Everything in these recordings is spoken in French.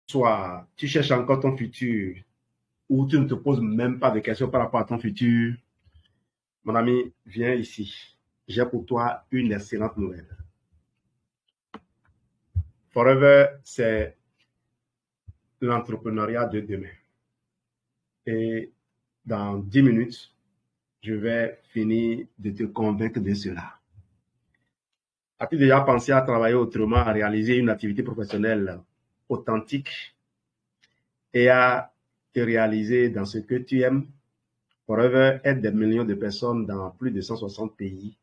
soit tu cherches encore ton futur ou tu ne te poses même pas de questions par rapport à ton futur, mon ami, viens ici. J'ai pour toi une excellente nouvelle. Forever, c'est l'entrepreneuriat de demain. Et dans 10 minutes, je vais finir de te convaincre de cela. As-tu déjà pensé à travailler autrement, à réaliser une activité professionnelle authentique et à te réaliser dans ce que tu aimes? Forever aide des millions de personnes dans plus de 160 pays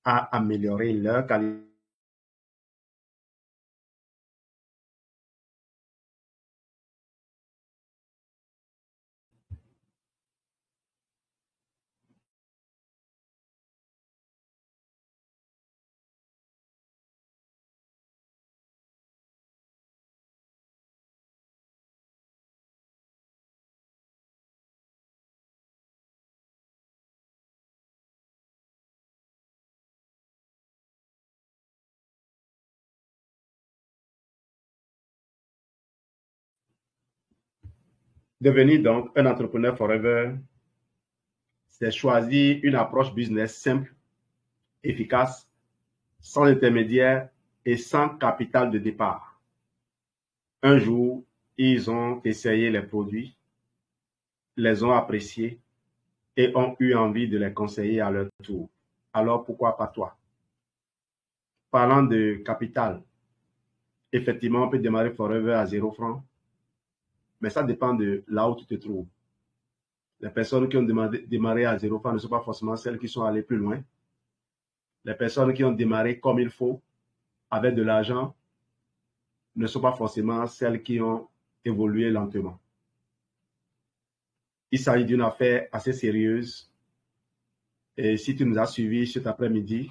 à améliorer leur qualité. Devenir donc un entrepreneur forever, c'est choisir une approche business simple, efficace, sans intermédiaire et sans capital de départ. Un jour, ils ont essayé les produits, les ont appréciés et ont eu envie de les conseiller à leur tour. Alors pourquoi pas toi? Parlant de capital, effectivement, on peut démarrer forever à 0 francs, mais ça dépend de là où tu te trouves. Les personnes qui ont démarré à 0 francs ne sont pas forcément celles qui sont allées plus loin. Les personnes qui ont démarré comme il faut, avec de l'argent, ne sont pas forcément celles qui ont évolué lentement. Il s'agit d'une affaire assez sérieuse. Et si tu nous as suivis cet après-midi,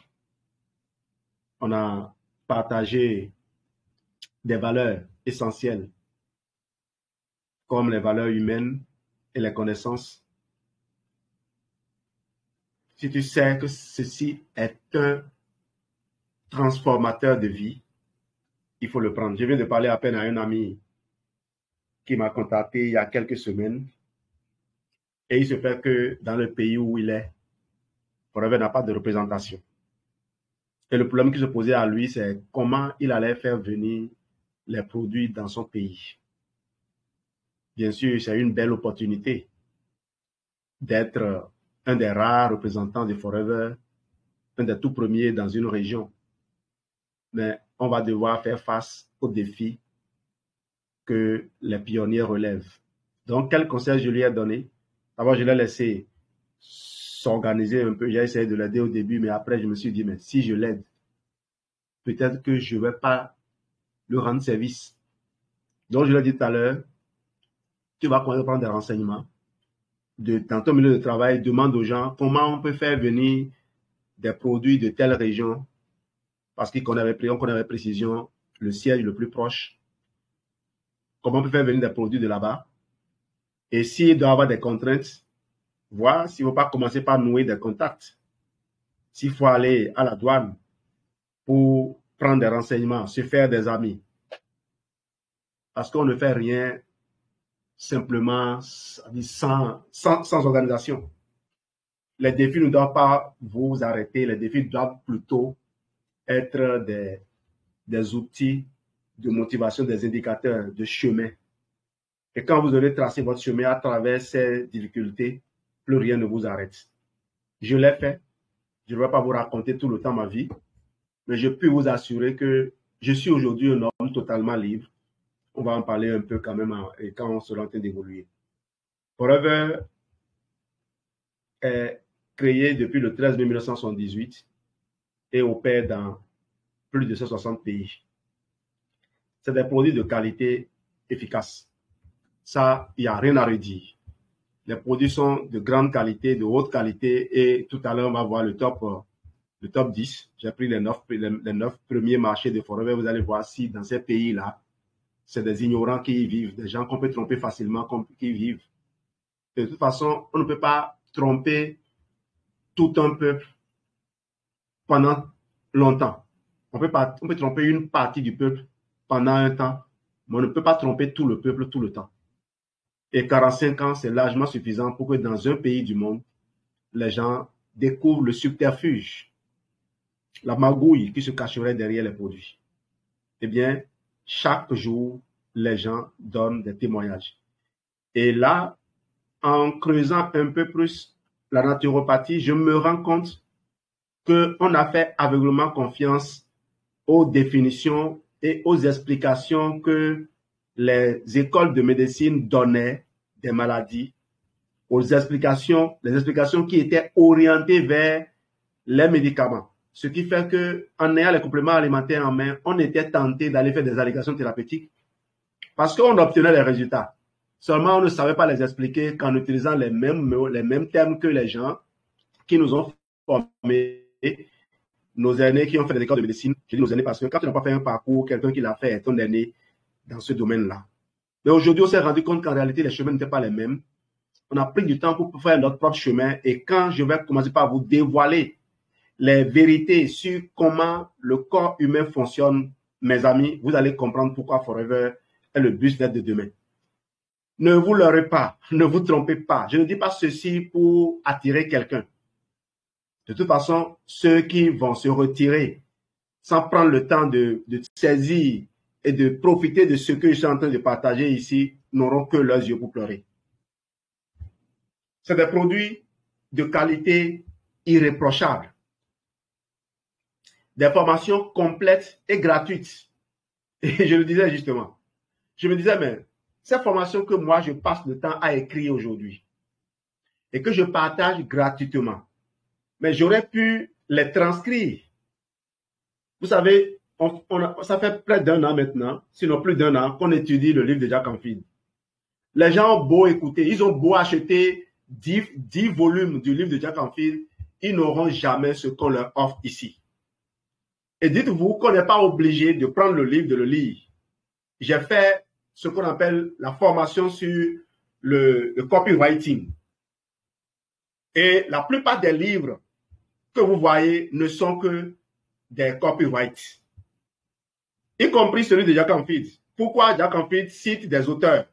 on a partagé des valeurs essentielles comme les valeurs humaines et les connaissances. Si tu sais que ceci est un transformateur de vie, il faut le prendre. Je viens de parler à peine à un ami qui m'a contacté il y a quelques semaines et il se fait que dans le pays où il est, Forever n'a pas de représentation. Et le problème qui se posait à lui, c'est comment il allait faire venir les produits dans son pays. Bien sûr, c'est une belle opportunité d'être un des rares représentants de Forever, un des tout premiers dans une région. Mais on va devoir faire face aux défis que les pionniers relèvent. Donc, quel conseil je lui ai donné? D'abord, je l'ai laissé s'organiser un peu. J'ai essayé de l'aider au début, mais après, je me suis dit, mais si je l'aide, peut-être que je ne vais pas lui rendre service. Donc, je l'ai dit tout à l'heure, tu vas commencer à prendre des renseignements. Dans ton milieu de travail, demande aux gens comment on peut faire venir des produits de telle région, parce qu'on connaît précision le siège le plus proche. Comment on peut faire venir des produits de là-bas. Et s'il doit y avoir des contraintes, voir s'il ne faut pas commencer par nouer des contacts. S'il faut aller à la douane pour prendre des renseignements, se faire des amis. Parce qu'on ne fait rien simplement sans organisation. Les défis ne doivent pas vous arrêter, les défis doivent plutôt être des outils de motivation, des indicateurs de chemin. Et quand vous aurez tracé votre chemin à travers ces difficultés, plus rien ne vous arrête. Je l'ai fait. Je ne vais pas vous raconter tout le temps ma vie, mais je peux vous assurer que je suis aujourd'hui un homme totalement libre. On va en parler un peu quand même quand on sera en train d'évoluer. Forever est créé depuis le 13 mai 1978 et opère dans plus de 160 pays. C'est des produits de qualité efficace. Ça, il n'y a rien à redire. Les produits sont de grande qualité, de haute qualité et tout à l'heure, on va voir le top 10. J'ai pris les 9 premiers marchés de Forever. Vous allez voir si dans ces pays-là, c'est des ignorants qui y vivent, des gens qu'on peut tromper facilement qui y vivent. De toute façon, on ne peut pas tromper tout un peuple pendant longtemps. On peut tromper une partie du peuple pendant un temps, mais on ne peut pas tromper tout le peuple tout le temps. Et 45 ans, c'est largement suffisant pour que dans un pays du monde, les gens découvrent le subterfuge, la magouille qui se cacherait derrière les produits. Eh bien, chaque jour, les gens donnent des témoignages. Et là, en creusant un peu plus la naturopathie, je me rends compte qu'on a fait aveuglément confiance aux définitions et aux explications que les écoles de médecine donnaient des maladies, les explications qui étaient orientées vers les médicaments. Ce qui fait qu'en ayant les compléments alimentaires en main, on était tenté d'aller faire des allégations thérapeutiques parce qu'on obtenait les résultats. Seulement, on ne savait pas les expliquer qu'en utilisant les mêmes termes que les gens qui nous ont formés, nos aînés qui ont fait des écoles de médecine. Je dis nos aînés parce que quand tu n'as pas fait un parcours, quelqu'un qui l'a fait est ton aîné dans ce domaine-là. Mais aujourd'hui, on s'est rendu compte qu'en réalité, les chemins n'étaient pas les mêmes. On a pris du temps pour faire notre propre chemin. Et quand je vais commencer par vous dévoiler les vérités sur comment le corps humain fonctionne, mes amis, vous allez comprendre pourquoi Forever est le business de demain. Ne vous leurrez pas, ne vous trompez pas. Je ne dis pas ceci pour attirer quelqu'un. De toute façon, ceux qui vont se retirer sans prendre le temps de saisir et de profiter de ce que je suis en train de partager ici n'auront que leurs yeux pour pleurer. C'est des produits de qualité irréprochable. Des formations complètes et gratuites. Et je le disais justement. Je me disais, mais ces formations que moi, je passe le temps à écrire aujourd'hui et que je partage gratuitement, mais j'aurais pu les transcrire. Vous savez, ça fait près d'un an maintenant, sinon plus d'un an, qu'on étudie le livre de Jack Canfield. Les gens ont beau écouter, ils ont beau acheter 10 volumes du livre de Jack Canfield, ils n'auront jamais ce qu'on leur offre ici. Et dites-vous qu'on n'est pas obligé de prendre le livre, de le lire. J'ai fait ce qu'on appelle la formation sur le copywriting. Et la plupart des livres que vous voyez ne sont que des copyrights, y compris celui de Jack Canfield. Pourquoi Jack Canfield cite des auteurs?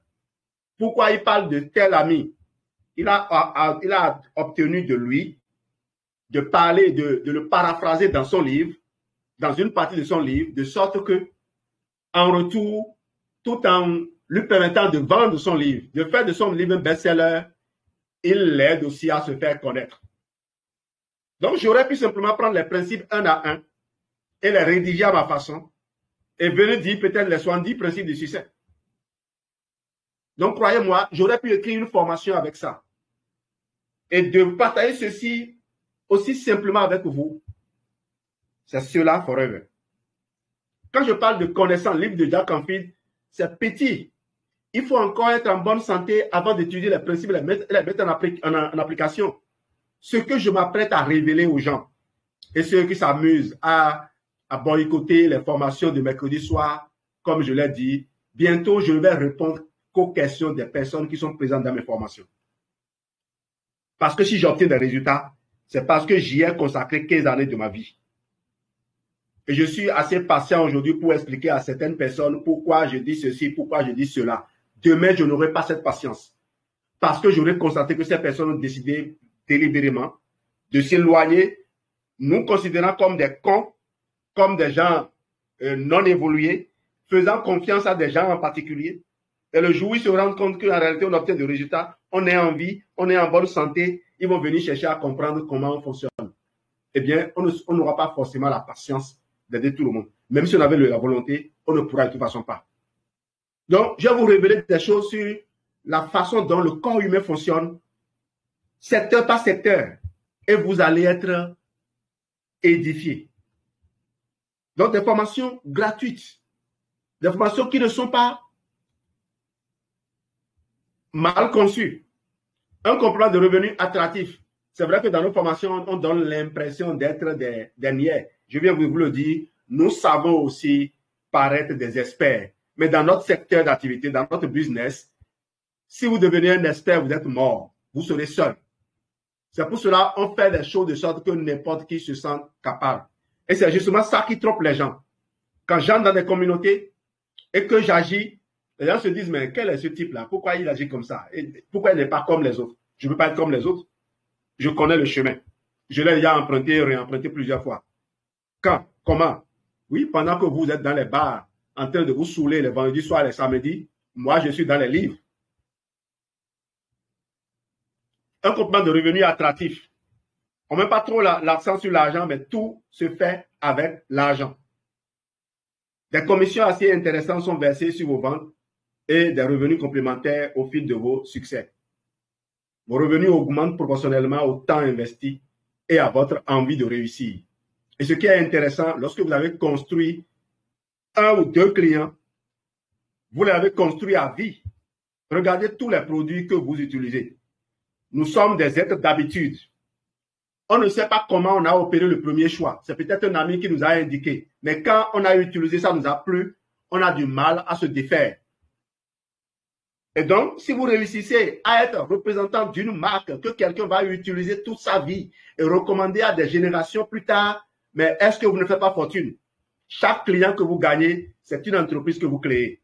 Pourquoi il parle de tel ami? Il a obtenu de lui de parler, de le paraphraser dans son livre, dans une partie de son livre, de sorte que, en retour, tout en lui permettant de vendre son livre, de faire de son livre un best-seller, il l'aide aussi à se faire connaître. Donc, j'aurais pu simplement prendre les principes un à un et les rédiger à ma façon et venir dire peut-être les 70 principes du succès. Donc, croyez-moi, j'aurais pu écrire une formation avec ça et de partager ceci aussi simplement avec vous. C'est cela forever. Quand je parle de connaissance, livre de Jack Canfield, c'est petit. Il faut encore être en bonne santé avant d'étudier les principes et les mettre en application. Ce que je m'apprête à révéler aux gens et ceux qui s'amusent à boycotter les formations de mercredi soir, comme je l'ai dit, bientôt je ne vais répondre qu'aux questions des personnes qui sont présentes dans mes formations. Parce que si j'obtiens des résultats, c'est parce que j'y ai consacré 15 années de ma vie. Et je suis assez patient aujourd'hui pour expliquer à certaines personnes pourquoi je dis ceci, pourquoi je dis cela. Demain, je n'aurai pas cette patience. Parce que j'aurai constaté que ces personnes ont décidé délibérément de s'éloigner, nous considérant comme des cons, comme des gens non évolués, faisant confiance à des gens en particulier. Et le jour où ils se rendent compte qu'en réalité, on obtient des résultats, on est en vie, on est en bonne santé, ils vont venir chercher à comprendre comment on fonctionne. Eh bien, on n'aura pas forcément la patience d'aider tout le monde. Même si on avait la volonté, on ne pourra de toute façon pas. Donc, je vais vous révéler des choses sur la façon dont le corps humain fonctionne, secteur par secteur, et vous allez être édifiés. Donc, des formations gratuites, des formations qui ne sont pas mal conçues. Un complément de revenus attractif. C'est vrai que dans nos formations, on donne l'impression d'être des niais. Je viens vous le dire, nous savons aussi paraître des experts. Mais dans notre secteur d'activité, dans notre business, si vous devenez un expert, vous êtes mort. Vous serez seul. C'est pour cela qu'on fait des choses de sorte que n'importe qui se sent capable. Et c'est justement ça qui trompe les gens. Quand j'entre dans des communautés et que j'agis Les gens se disent, mais quel est ce type-là? Pourquoi il agit comme ça? Et pourquoi il n'est pas comme les autres? Je ne veux pas être comme les autres. Je connais le chemin. Je l'ai déjà emprunté et réemprunté plusieurs fois. Quand? Comment? Oui, pendant que vous êtes dans les bars, en train de vous saouler les vendredis soirs, les samedis, moi, je suis dans les livres. Un complément de revenu attractif. On ne met pas trop l'accent sur l'argent, mais tout se fait avec l'argent. Des commissions assez intéressantes sont versées sur vos ventes et des revenus complémentaires au fil de vos succès. Vos revenus augmentent proportionnellement au temps investi et à votre envie de réussir. Et ce qui est intéressant, lorsque vous avez construit un ou deux clients, vous les avez construits à vie. Regardez tous les produits que vous utilisez. Nous sommes des êtres d'habitude. On ne sait pas comment on a opéré le premier choix. C'est peut-être un ami qui nous a indiqué. Mais quand on a utilisé, ça nous a plu, on a du mal à se défaire. Et donc, si vous réussissez à être représentant d'une marque que quelqu'un va utiliser toute sa vie et recommander à des générations plus tard, mais est-ce que vous ne faites pas fortune? Chaque client que vous gagnez, c'est une entreprise que vous créez.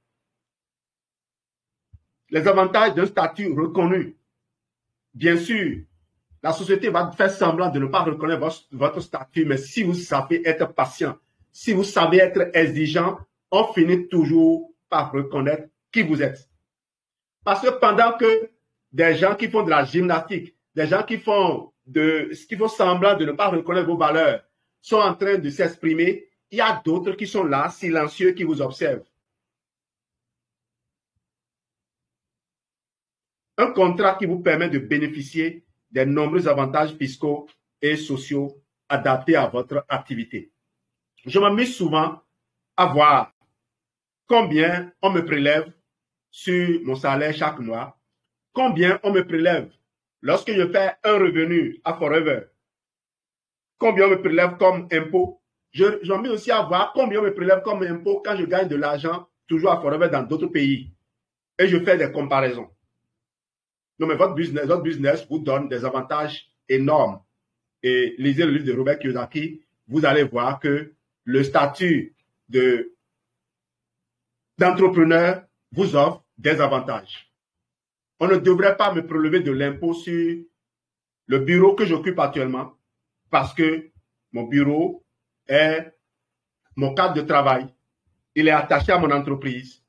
Les avantages d'un statut reconnu. Bien sûr, la société va faire semblant de ne pas reconnaître votre statut, mais si vous savez être patient, si vous savez être exigeant, on finit toujours par reconnaître qui vous êtes. Parce que pendant que des gens qui font de la gymnastique, des gens qui font semblant de ne pas reconnaître vos valeurs, sont en train de s'exprimer, il y a d'autres qui sont là, silencieux, qui vous observent. Un contrat qui vous permet de bénéficier des nombreux avantages fiscaux et sociaux adaptés à votre activité. Je m'amuse souvent à voir combien on me prélève sur mon salaire chaque mois, combien on me prélève lorsque je fais un revenu à Forever, combien on me prélève comme impôt. Je m'amuse aussi à voir combien on me prélève comme impôt quand je gagne de l'argent toujours à Forever dans d'autres pays. Et je fais des comparaisons. Non, mais votre business vous donne des avantages énormes. Et lisez le livre de Robert Kiyosaki, vous allez voir que le statut d'entrepreneur vous offre des avantages. On ne devrait pas me prélever de l'impôt sur le bureau que j'occupe actuellement parce que mon bureau est mon cadre de travail. Il est attaché à mon entreprise.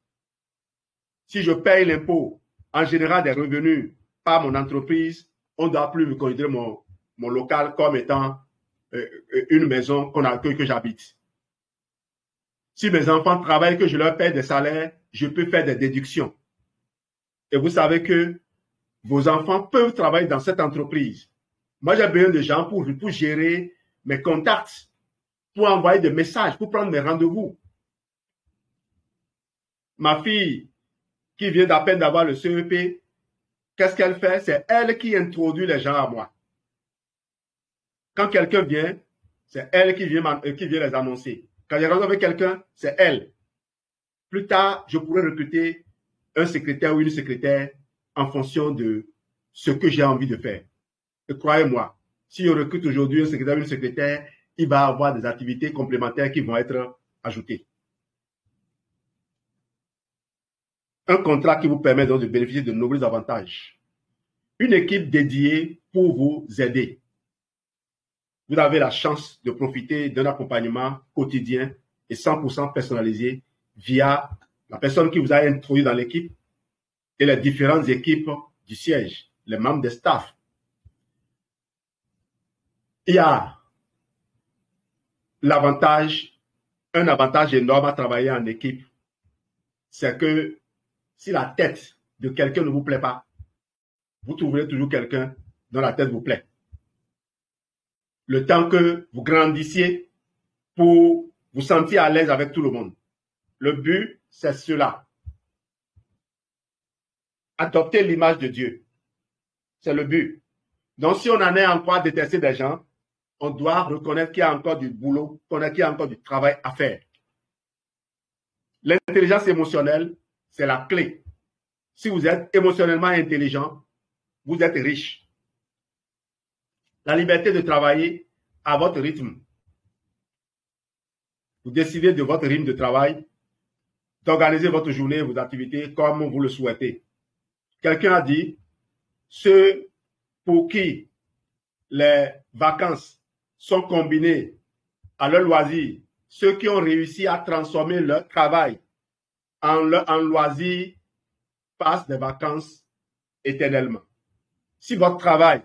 Si je paye l'impôt en général des revenus par mon entreprise, on ne doit plus me considérer mon local comme étant une maison que j'habite. Si mes enfants travaillent, que je leur paye des salaires, je peux faire des déductions. Et vous savez que vos enfants peuvent travailler dans cette entreprise. Moi, j'ai besoin de gens pour gérer mes contacts, pour envoyer des messages, pour prendre mes rendez-vous. Ma fille, qui vient d'à peine d'avoir le CEP, qu'est-ce qu'elle fait? C'est elle qui introduit les gens à moi. Quand quelqu'un vient, c'est elle qui vient les annoncer. Quand j'ai rendez-vous avec quelqu'un, c'est elle. Plus tard, je pourrais recruter un secrétaire ou une secrétaire en fonction de ce que j'ai envie de faire. Et croyez-moi, si je recrute aujourd'hui un secrétaire ou une secrétaire, il va avoir des activités complémentaires qui vont être ajoutées. Un contrat qui vous permet donc de bénéficier de nombreux avantages. Une équipe dédiée pour vous aider. Vous avez la chance de profiter d'un accompagnement quotidien et 100% personnalisé via la personne qui vous a introduit dans l'équipe et les différentes équipes du siège, les membres des staffs. Il y a un avantage énorme à travailler en équipe, c'est que si la tête de quelqu'un ne vous plaît pas, vous trouverez toujours quelqu'un dont la tête vous plaît. Le temps que vous grandissiez pour vous sentir à l'aise avec tout le monde. Le but, c'est cela. Adopter l'image de Dieu. C'est le but. Donc, si on en est encore à détester des gens, on doit reconnaître qu'il y a encore du boulot, qu'il y a encore du travail à faire. L'intelligence émotionnelle, c'est la clé. Si vous êtes émotionnellement intelligent, vous êtes riche. La liberté de travailler à votre rythme. Vous décidez de votre rythme de travail. d'organiser votre journée, vos activités comme vous le souhaitez. Quelqu'un a dit, ceux pour qui les vacances sont combinées à leur loisir, ceux qui ont réussi à transformer leur travail en loisir passent des vacances éternellement. Si votre travail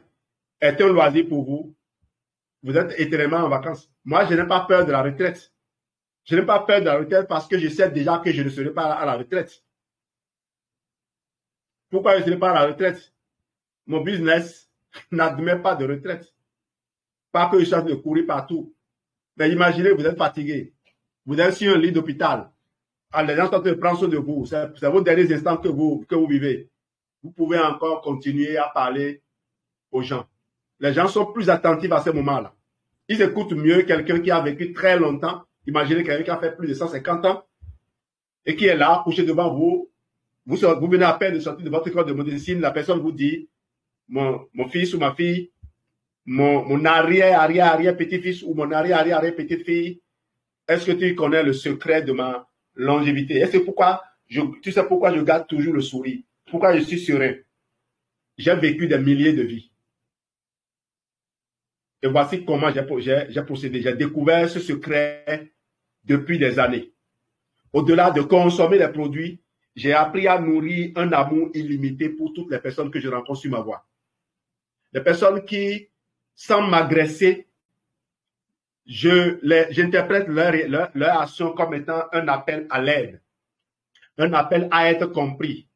est un loisir pour vous, vous êtes éternellement en vacances. Moi, je n'ai pas peur de la retraite. Je n'ai pas peur de la retraite parce que je sais déjà que je ne serai pas à la retraite. Pourquoi je ne serai pas à la retraite? Mon business n'admet pas de retraite. Pas que je cherche de courir partout. Mais imaginez, vous êtes fatigué. Vous êtes sur un lit d'hôpital. Les gens sont en train de prendre soin de vous. C'est vos derniers instants que vous vivez. Vous pouvez encore continuer à parler aux gens. Les gens sont plus attentifs à ce moment-là. Ils écoutent mieux quelqu'un qui a vécu très longtemps. Imaginez quelqu'un qui a fait plus de 150 ans et qui est là, couché devant vous. Vous venez à peine de sortir de votre école de médecine. La personne vous dit, mon fils ou ma fille, mon arrière petit-fils ou mon arrière petite-fille, est-ce que tu connais le secret de ma longévité? Tu sais pourquoi je garde toujours le sourire? Pourquoi je suis serein? J'ai vécu des milliers de vies. Et voici comment j'ai procédé. J'ai découvert ce secret depuis des années. Au-delà de consommer les produits, j'ai appris à nourrir un amour illimité pour toutes les personnes que je rencontre sur ma voie. Les personnes qui, sans m'agresser, j'interprète leur action comme étant un appel à l'aide, un appel à être compris,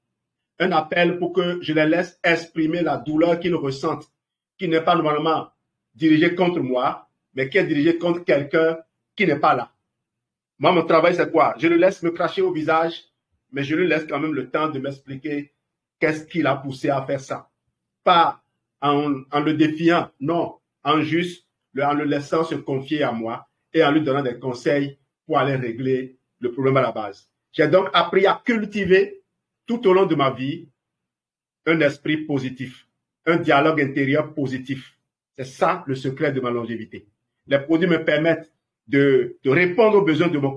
un appel pour que je les laisse exprimer la douleur qu'ils ressentent, qui n'est pas normalement dirigée contre moi, mais qui est dirigée contre quelqu'un qui n'est pas là. Moi, mon travail, c'est quoi? Je le laisse me cracher au visage, mais je lui laisse quand même le temps de m'expliquer qu'est-ce qui l'a poussé à faire ça. Pas en le défiant, non, en le laissant se confier à moi et en lui donnant des conseils pour aller régler le problème à la base. J'ai donc appris à cultiver tout au long de ma vie un esprit positif, un dialogue intérieur positif. C'est ça le secret de ma longévité. Les produits me permettent de répondre aux besoins de mon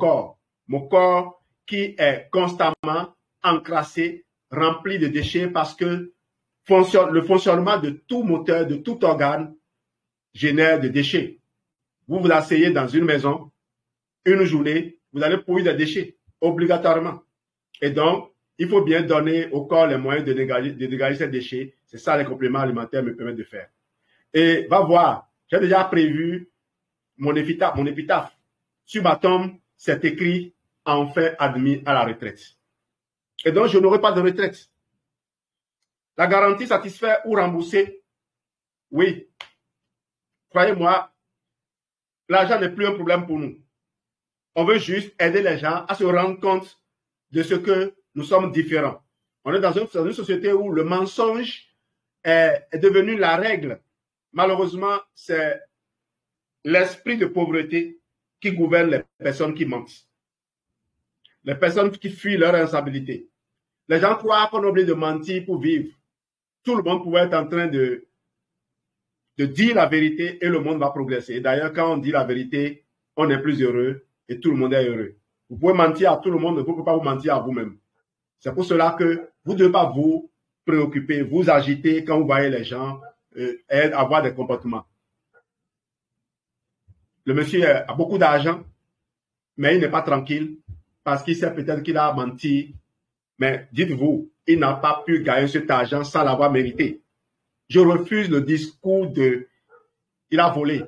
corps qui est constamment encrassé, rempli de déchets parce que le fonctionnement de tout moteur, de tout organe génère des déchets. Vous vous asseyez dans une maison, une journée, vous allez produire des déchets, obligatoirement. Et donc, il faut bien donner au corps les moyens de dégager ces déchets. C'est ça les compléments alimentaires me permettent de faire. Et va voir, j'ai déjà prévu mon épitaphe. Sur ma tombe, c'est écrit « Enfin admis à la retraite ». Et donc, je n'aurai pas de retraite. La garantie satisfait ou remboursée, oui. Croyez-moi, l'argent n'est plus un problème pour nous. On veut juste aider les gens à se rendre compte de ce que nous sommes différents. On est dans une société où le mensonge est devenu la règle. Malheureusement, c'est l'esprit de pauvreté qui gouverne les personnes qui mentent. Les personnes qui fuient leur responsabilité. Les gens croient qu'on est obligé de mentir pour vivre. Tout le monde pourrait être en train de dire la vérité et le monde va progresser. D'ailleurs, quand on dit la vérité, on est plus heureux et tout le monde est heureux. Vous pouvez mentir à tout le monde, mais vous ne pouvez pas vous mentir à vous-même. C'est pour cela que vous ne devez pas vous préoccuper, vous agiter quand vous voyez les gens avoir des comportements. Le monsieur a beaucoup d'argent, mais il n'est pas tranquille parce qu'il sait peut-être qu'il a menti. Mais dites-vous, il n'a pas pu gagner cet argent sans l'avoir mérité. Je refuse le discours de « il a volé ».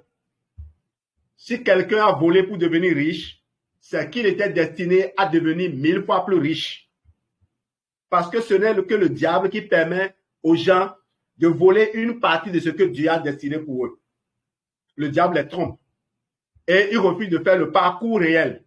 Si quelqu'un a volé pour devenir riche, c'est qu'il était destiné à devenir 1000 fois plus riche. Parce que ce n'est que le diable qui permet aux gens de voler une partie de ce que Dieu a destiné pour eux. Le diable les trompe. Et il refuse de faire le parcours réel.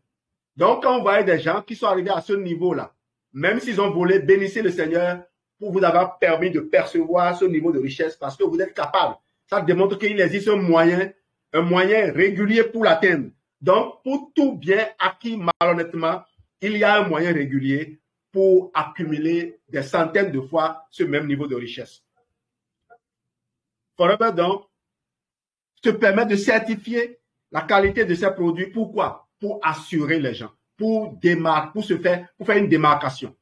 Donc, quand on voit des gens qui sont arrivés à ce niveau-là, même s'ils ont volé, bénissez le Seigneur pour vous avoir permis de percevoir ce niveau de richesse parce que vous êtes capable. Ça démontre qu'il existe un moyen régulier pour l'atteindre. Donc, pour tout bien acquis malhonnêtement, il y a un moyen régulier pour accumuler des centaines de fois ce même niveau de richesse. Forever donc se permet de certifier la qualité de ces produits. Pourquoi? Pour assurer les gens, pour faire une démarcation.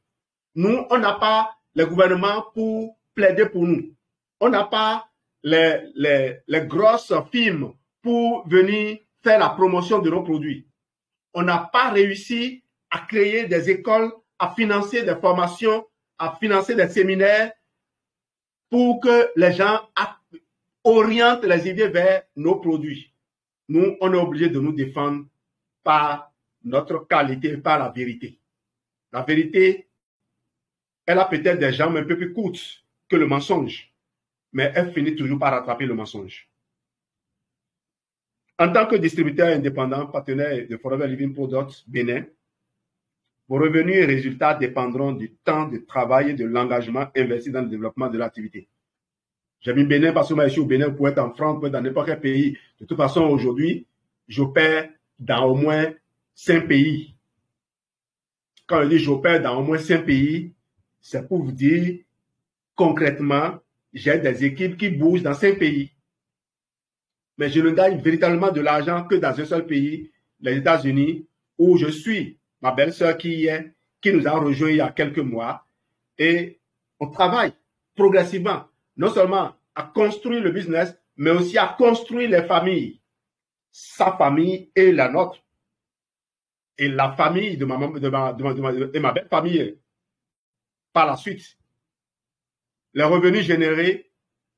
Nous, on n'a pas le gouvernement pour plaider pour nous. On n'a pas les grosses firmes pour venir faire la promotion de nos produits. On n'a pas réussi à créer des écoles, à financer des formations, à financer des séminaires pour que les gens orientent les idées vers nos produits. Nous, on est obligé de nous défendre par notre qualité, par la vérité. La vérité, elle a peut-être des jambes un peu plus courtes que le mensonge, mais elle finit toujours par rattraper le mensonge. En tant que distributeur indépendant, partenaire de Forever Living Products Bénin, vos revenus et résultats dépendront du temps de travail et de l'engagement investi dans le développement de l'activité. J'ai mis Bénin parce que moi je suis au Bénin, pour être en France, pour être dans n'importe quel pays. De toute façon, aujourd'hui, j'opère dans au moins 5 pays. Quand je dis j'opère dans au moins 5 pays, c'est pour vous dire concrètement, j'ai des équipes qui bougent dans 5 pays. Mais je ne gagne véritablement de l'argent que dans un seul pays, les États-Unis, où je suis ma belle-sœur qui nous a rejoint il y a quelques mois. Et on travaille progressivement, non seulement à construire le business, mais aussi à construire les familles. Sa famille et la nôtre. Et la famille de ma belle famille par la suite. Les revenus générés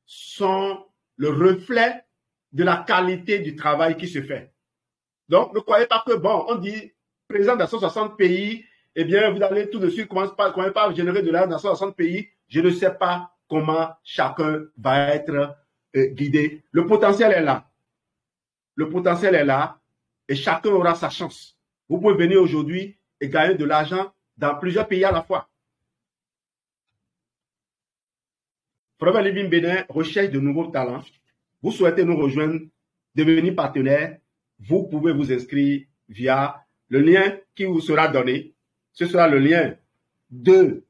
sont le reflet de la qualité du travail qui se fait. Donc, ne croyez pas que, bon, on dit présent dans 160 pays, eh bien, vous allez tout de suite commencer par générer de l'argent dans 160 pays. Je ne sais pas comment chacun va être guidé. Le potentiel est là. Le potentiel est là et chacun aura sa chance. Vous pouvez venir aujourd'hui et gagner de l'argent dans plusieurs pays à la fois. Forever Living Bénin recherche de nouveaux talents. Vous souhaitez nous rejoindre, devenir partenaire, vous pouvez vous inscrire via le lien qui vous sera donné. Ce sera le lien de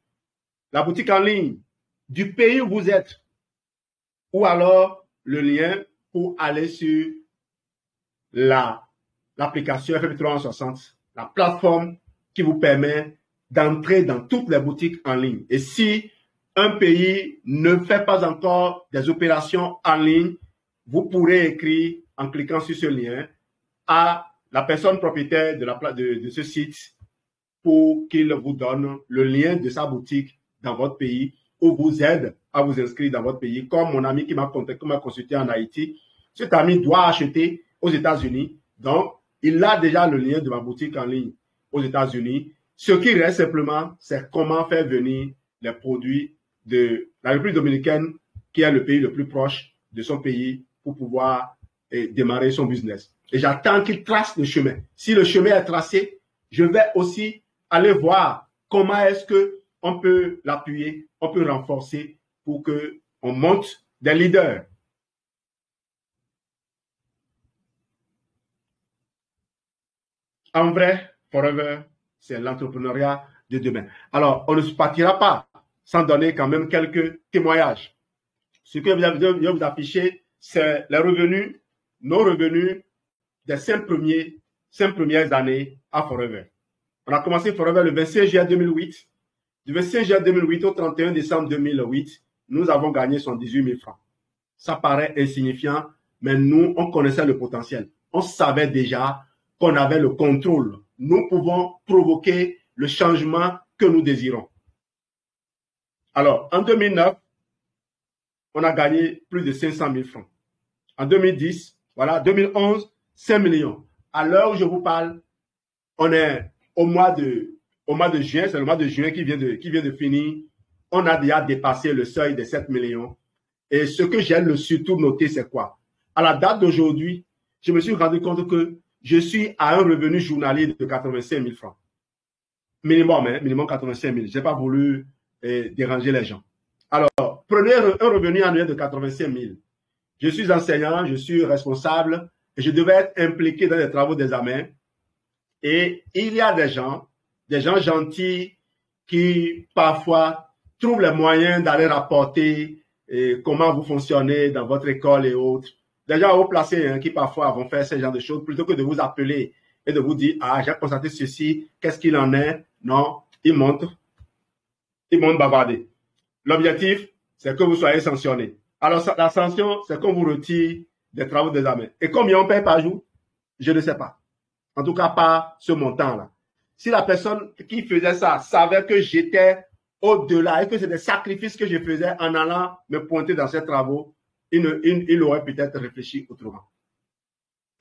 la boutique en ligne du pays où vous êtes ou alors le lien pour aller sur l'application FP360, la plateforme qui vous permet d'entrer dans toutes les boutiques en ligne. Et si un pays ne fait pas encore des opérations en ligne, vous pourrez écrire en cliquant sur ce lien à la personne propriétaire de ce site pour qu'il vous donne le lien de sa boutique dans votre pays ou vous aide à vous inscrire dans votre pays. Comme mon ami qui m'a consulté en Haïti, cet ami doit acheter aux États-Unis. Donc, il a déjà le lien de ma boutique en ligne aux États-Unis. Ce qui reste simplement, c'est comment faire venir les produits de la République dominicaine, qui est le pays le plus proche de son pays, pour pouvoir démarrer son business. Et j'attends qu'il trace le chemin. Si le chemin est tracé, je vais aussi aller voir comment est-ce qu'on peut l'appuyer, on peut renforcer pour qu'on monte des leaders. En vrai, Forever, c'est l'entrepreneuriat de demain. Alors, on ne se partira pas sans donner quand même quelques témoignages. Ce que je vais vous afficher, c'est les revenus, nos revenus des 5 premières années à Forever. On a commencé Forever le 25 juillet 2008. Du 25 juillet 2008 au 31 décembre 2008, nous avons gagné 118 000 francs. Ça paraît insignifiant, mais nous, on connaissait le potentiel. On savait déjà qu'on avait le contrôle. Nous pouvons provoquer le changement que nous désirons. Alors, en 2009, on a gagné plus de 500 000 francs. En 2010, voilà, 2011, 5 millions. À l'heure où je vous parle, on est au mois de juin, c'est le mois de juin qui vient de finir. On a déjà dépassé le seuil des 7 millions. Et ce que j'ai surtout noté, c'est quoi? À la date d'aujourd'hui, je me suis rendu compte que je suis à un revenu journalier de 85 000 francs. Minimum, hein, minimum 85 000. Je n'ai pas voulu déranger les gens. Alors, prenez un revenu annuel de 85 000. Je suis enseignant, je suis responsable et je devais être impliqué dans les travaux d'examen. Et il y a des gens gentils qui parfois trouvent les moyens d'aller rapporter comment vous fonctionnez dans votre école et autres. Des gens haut placés qui parfois vont faire ce genre de choses plutôt que de vous appeler et de vous dire, ah, j'ai constaté ceci, qu'est-ce qu'il en est? Non, ils montent bavarder. L'objectif, c'est que vous soyez sanctionné. Alors, la sanction, c'est qu'on vous retire des travaux d'examen. Et combien on paye par jour? Je ne sais pas. En tout cas, pas ce montant-là. Si la personne qui faisait ça savait que j'étais au-delà et que c'est des sacrifices que je faisais en allant me pointer dans ces travaux, il aurait peut-être réfléchi autrement.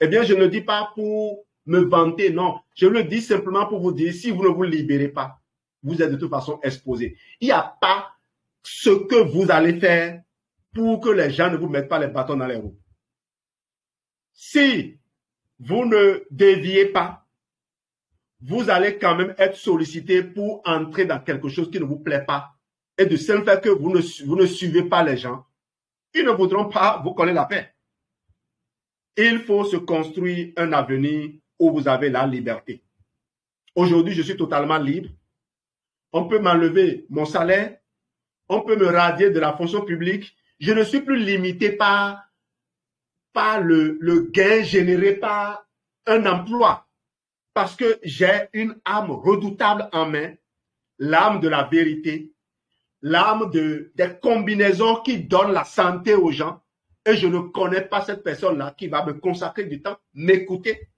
Eh bien, je ne le dis pas pour me vanter, non. Je le dis simplement pour vous dire, si vous ne vous libérez pas, vous êtes de toute façon exposé. Il n'y a pas ce que vous allez faire pour que les gens ne vous mettent pas les bâtons dans les roues. Si vous ne déviez pas, vous allez quand même être sollicité pour entrer dans quelque chose qui ne vous plaît pas. Et de simple fait que vous ne suivez pas les gens, ils ne voudront pas vous coller la paix. Il faut se construire un avenir où vous avez la liberté. Aujourd'hui, je suis totalement libre. On peut m'enlever mon salaire. On peut me radier de la fonction publique. Je ne suis plus limité par le gain généré par un emploi. Parce que j'ai une âme redoutable en main, l'âme de la vérité, l'âme des combinaisons qui donnent la santé aux gens. Et je ne connais pas cette personne-là qui va me consacrer du temps, m'écouter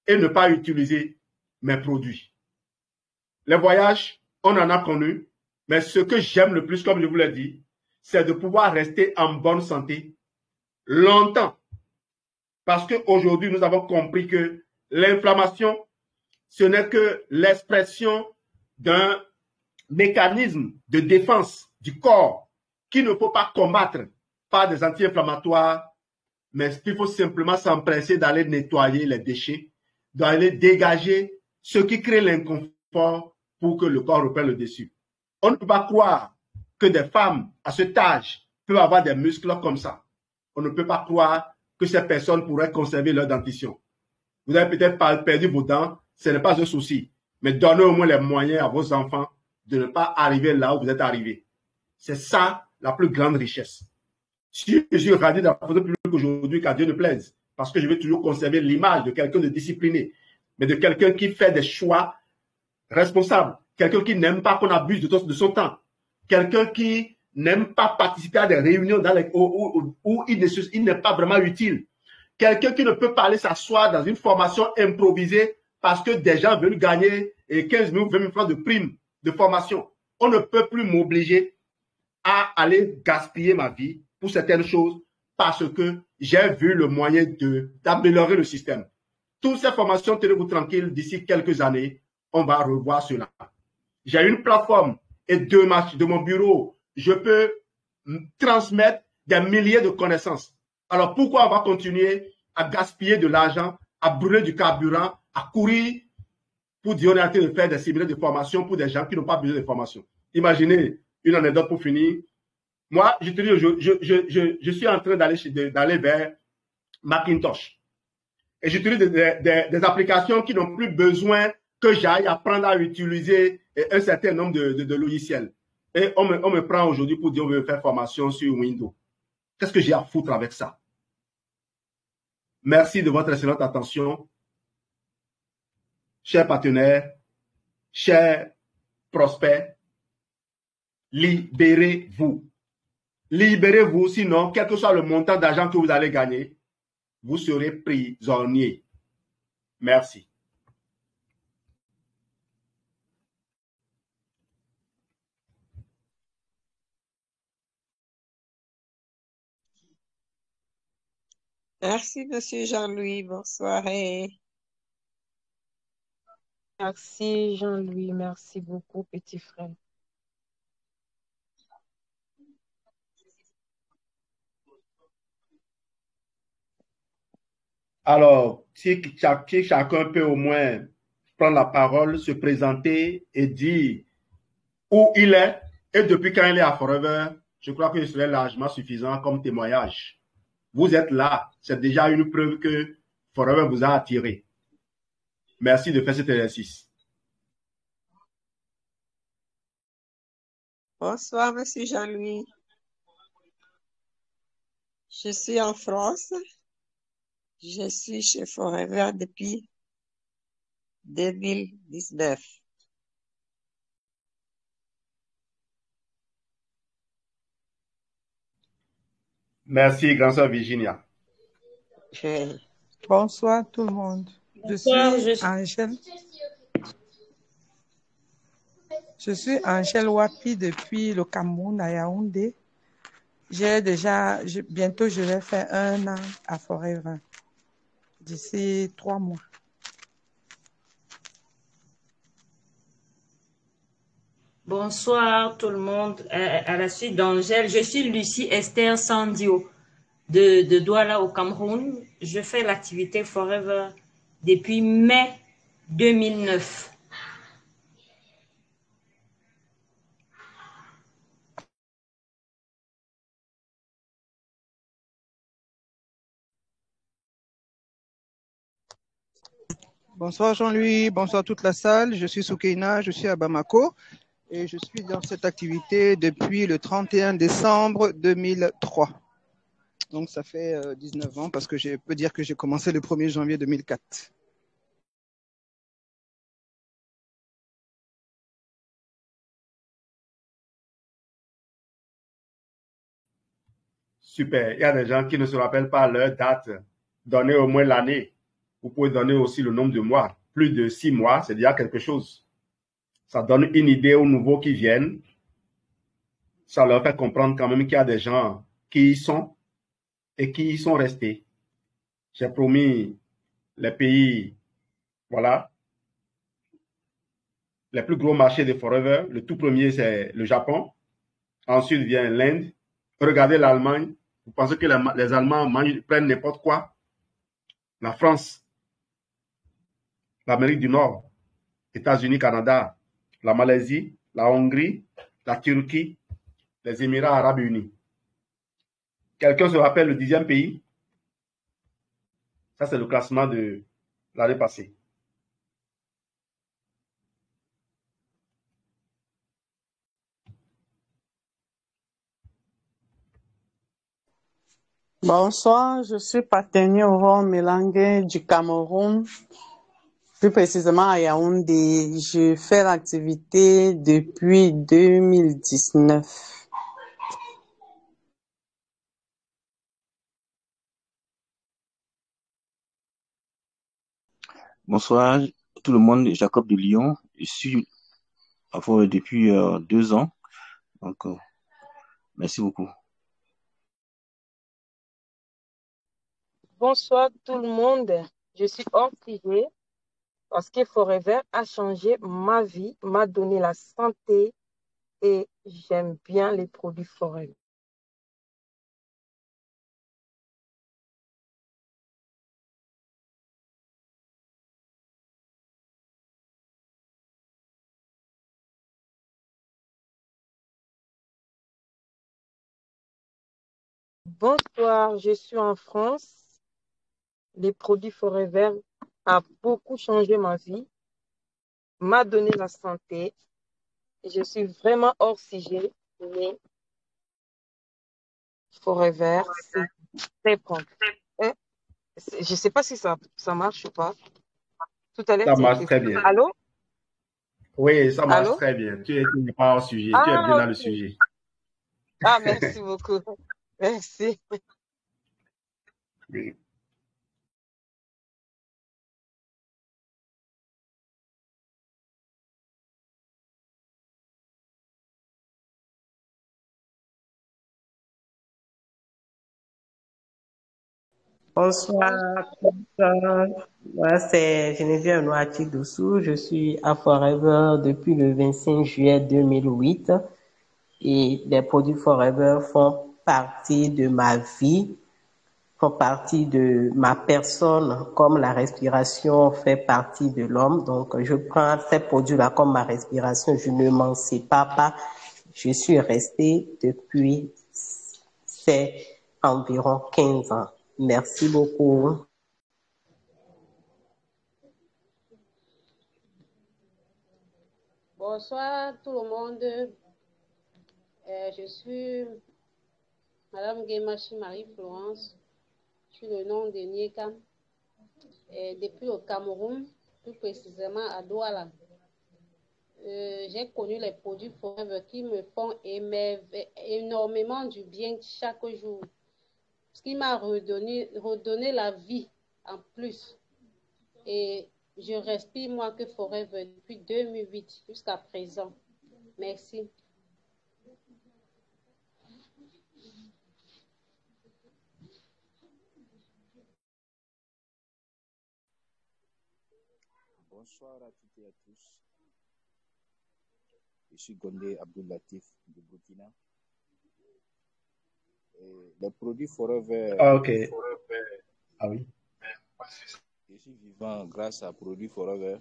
et ne pas utiliser mes produits. Les voyages, on en a connu, mais ce que j'aime le plus, comme je vous l'ai dit, c'est de pouvoir rester en bonne santé longtemps. Parce qu'aujourd'hui, nous avons compris que l'inflammation, ce n'est que l'expression d'un mécanisme de défense du corps qu'il ne faut pas combattre par des anti-inflammatoires, mais il faut simplement s'empresser d'aller nettoyer les déchets, d'aller dégager ce qui crée l'inconfort pour que le corps reprenne le dessus. On ne peut pas croire que des femmes à cet âge peuvent avoir des muscles comme ça. On ne peut pas croire que ces personnes pourraient conserver leur dentition. Vous avez peut-être perdu vos dents, ce n'est pas un souci, mais donnez au moins les moyens à vos enfants de ne pas arriver là où vous êtes arrivé. C'est ça la plus grande richesse. Si je suis radié de la fonction publique aujourd'hui, qu'à Dieu ne plaise, parce que je vais toujours conserver l'image de quelqu'un de discipliné, mais de quelqu'un qui fait des choix responsables, quelqu'un qui n'aime pas qu'on abuse de son temps, quelqu'un qui n'aime pas participer à des réunions où il n'est pas vraiment utile, quelqu'un qui ne peut pas aller s'asseoir dans une formation improvisée parce que des gens veulent gagner 15 000 ou 20 000 francs de primes de formation. On ne peut plus m'obliger à aller gaspiller ma vie pour certaines choses parce que j'ai vu le moyen d'améliorer le système. Toutes ces formations, tenez-vous tranquille, d'ici quelques années, on va revoir cela. J'ai une plateforme et de mon bureau, je peux transmettre des milliers de connaissances. Alors pourquoi on va continuer à gaspiller de l'argent, à brûler du carburant, à courir pour dire on est en train de faire des séminaires de formation pour des gens qui n'ont pas besoin de formation. Imaginez une anecdote pour finir. Moi, je suis en train d'aller vers Macintosh. Et j'utilise des applications qui n'ont plus besoin que j'aille apprendre à utiliser un certain nombre de logiciels. Et on me prend aujourd'hui pour dire on veut faire formation sur Windows. Qu'est-ce que j'ai à foutre avec ça? Merci de votre excellente attention. Chers partenaires, chers prospects, libérez-vous. Libérez-vous, sinon, quel que soit le montant d'argent que vous allez gagner, vous serez prisonnier. Merci. Merci, Monsieur Jean-Louis. Bonsoir. Merci Jean-Louis, merci beaucoup, petit frère. Alors, si chacun peut au moins prendre la parole, se présenter et dire où il est et depuis quand il est à Forever, je crois que ce serait largement suffisant comme témoignage. Vous êtes là, c'est déjà une preuve que Forever vous a attiré. Merci de faire cet exercice. Bonsoir, Monsieur Jean-Louis. Je suis en France. Je suis chez Forever depuis 2019. Merci, grand sœur Virginia. Bonsoir tout le monde. Bonsoir, Je suis Angèle Wapi depuis le Cameroun à Yaoundé. Bientôt je vais faire 1 an à Forever, d'ici 3 mois. Bonsoir tout le monde. À la suite d'Angèle, je suis Lucie Esther Sandio de Douala au Cameroun. Je fais l'activité Forever depuis mai 2009. Bonsoir Jean-Louis, bonsoir toute la salle. Je suis Soukeina, je suis à Bamako et je suis dans cette activité depuis le 31 décembre 2003. Donc ça fait 19 ans parce que je peux dire que j'ai commencé le 1er janvier 2004. Super. Il y a des gens qui ne se rappellent pas leur date. Donnez au moins l'année. Vous pouvez donner aussi le nombre de mois. Plus de 6 mois, c'est déjà quelque chose. Ça donne une idée aux nouveaux qui viennent. Ça leur fait comprendre quand même qu'il y a des gens qui y sont et qui y sont restés. J'ai promis les pays, voilà, les plus gros marchés de Forever. Le tout premier, c'est le Japon. Ensuite vient l'Inde. Regardez l'Allemagne. Vous pensez que les Allemands prennent n'importe quoi? La France, l'Amérique du Nord, États-Unis, Canada, la Malaisie, la Hongrie, la Turquie, les Émirats arabes unis. Quelqu'un se rappelle le 10e pays? Ça, c'est le classement de l'année passée. Bonsoir, je suis Pateni Oron Melangue du Cameroun, plus précisément à Yaoundé. Je fais l'activité depuis 2019. Bonsoir tout le monde, Jacob de Lyon. Je suis à Forever depuis 2 ans. Donc, merci beaucoup. Bonsoir tout le monde. Je suis Ortigé parce que Forever a changé ma vie, m'a donné la santé et j'aime bien les produits Forever. Bonsoir, je suis en France. Les produits Forever a beaucoup changé ma vie, m'a donné la santé. Je suis vraiment hors sujet, mais Forever, c'est très bon. Hein? Je ne sais pas si ça marche ou pas. Tout à l'heure, Ça tu marche étais... très bien. Allô? Oui, ça marche Allô? très bien. Tu n'es pas hors sujet. Tu es bien Ah, dans le ok. sujet. Ah, merci beaucoup. Merci. Oui. Bonsoir, bonsoir. Moi, c'est Geneviève Noati Doussou. Je suis à Forever depuis le 25 juillet 2008 et les produits Forever font partie de ma vie, font partie de ma personne, comme la respiration fait partie de l'homme. Donc, je prends ces produits-là comme ma respiration. Je ne m'en sépare pas. Je suis restée depuis environ 15 ans. Merci beaucoup. Bonsoir tout le monde. Je suis Madame Guémachi Marie-Florence. Je suis le nom de Niekam. Depuis le Cameroun, plus précisément à Douala. J'ai connu les produits Forever qui me font énormément du bien chaque jour. Ce qui m'a redonné la vie en plus. Et je respire moi que Forever depuis 2008 jusqu'à présent. Merci. Bonsoir à toutes et à tous. Je suis Gondé Abdoulatif du Burkina. Et les produits Forever. Ah, ok. Ah oui. Je suis vivant grâce à produits Forever.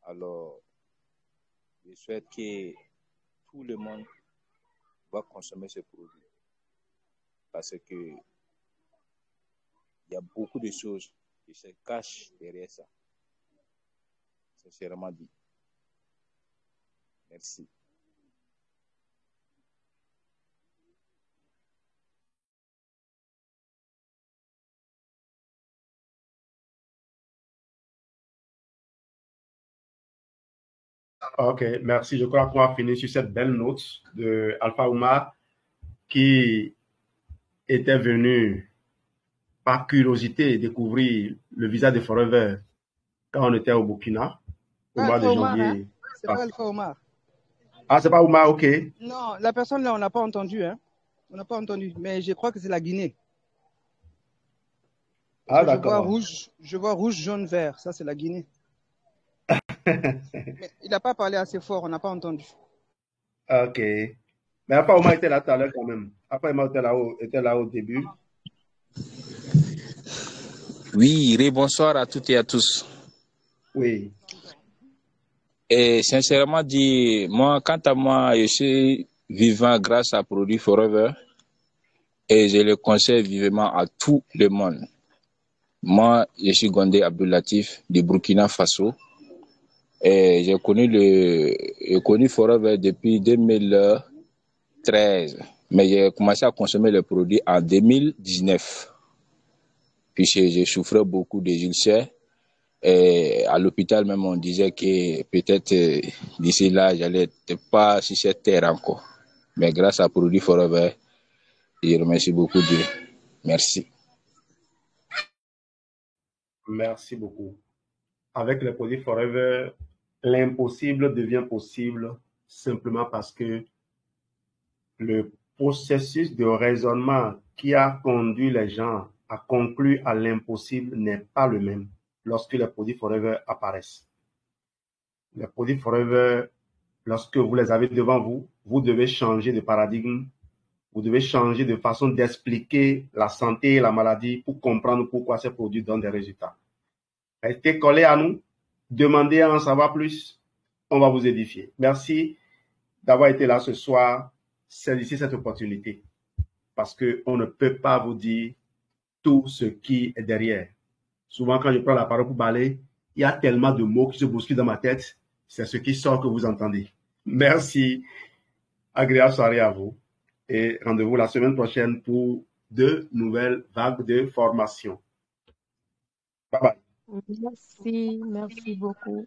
Alors, je souhaite que tout le monde va consommer ces produits. Parce que il y a beaucoup de choses qui se cachent derrière ça. Sincèrement dit. Merci. Ok, merci. Je crois qu'on va finir sur cette belle note de Alpha Oumar qui était venu par curiosité découvrir le visage de Forever quand on était au Burkina au mois de Alpha Oumar, hein? janvier. C'est pas Alpha Oumar. Ah, c'est pas Oumar, ok. Non, la personne là, on n'a pas entendu, hein. On n'a pas entendu, mais je crois que c'est la Guinée. Ah, Je vois d'accord. rouge, jaune, vert. Ça, c'est la Guinée. Mais il n'a pas parlé assez fort, on n'a pas entendu. Ok. Mais Alpha Oumar était là tout à l'heure quand même. Alpha Oumar était là au début. Oui, bonsoir à toutes et à tous. Oui. Et sincèrement dit, moi, quant à moi, je suis vivant grâce à Produit Forever et je le conseille vivement à tout le monde. Moi, je suis Gondé Abdoulatif du Burkina Faso et j'ai connu Forever depuis 2013, mais j'ai commencé à consommer le produit en 2019. Puis je souffrais beaucoup des ulcères. Et à l'hôpital même, on disait que peut-être d'ici là, j'allais pas sur cette terre encore. Mais grâce à Produit Forever, je remercie beaucoup Dieu. Merci. Merci beaucoup. Avec les produits Forever, l'impossible devient possible simplement parce que le processus de raisonnement qui a conduit les gens à conclure à l'impossible n'est pas le même lorsque les produits Forever apparaissent. Les produits Forever, lorsque vous les avez devant vous, vous devez changer de paradigme, vous devez changer de façon d'expliquer la santé et la maladie pour comprendre pourquoi ces produits donnent des résultats. Restez collés à nous, demandez à en savoir plus, on va vous édifier. Merci d'avoir été là ce soir. Saisissez cette opportunité parce qu'on ne peut pas vous dire tout ce qui est derrière. Souvent, quand je prends la parole pour parler, il y a tellement de mots qui se bousculent dans ma tête. C'est ce qui sort que vous entendez. Merci. Agréable soirée à vous. Et rendez-vous la semaine prochaine pour de nouvelles vagues de formation. Bye bye. Merci beaucoup.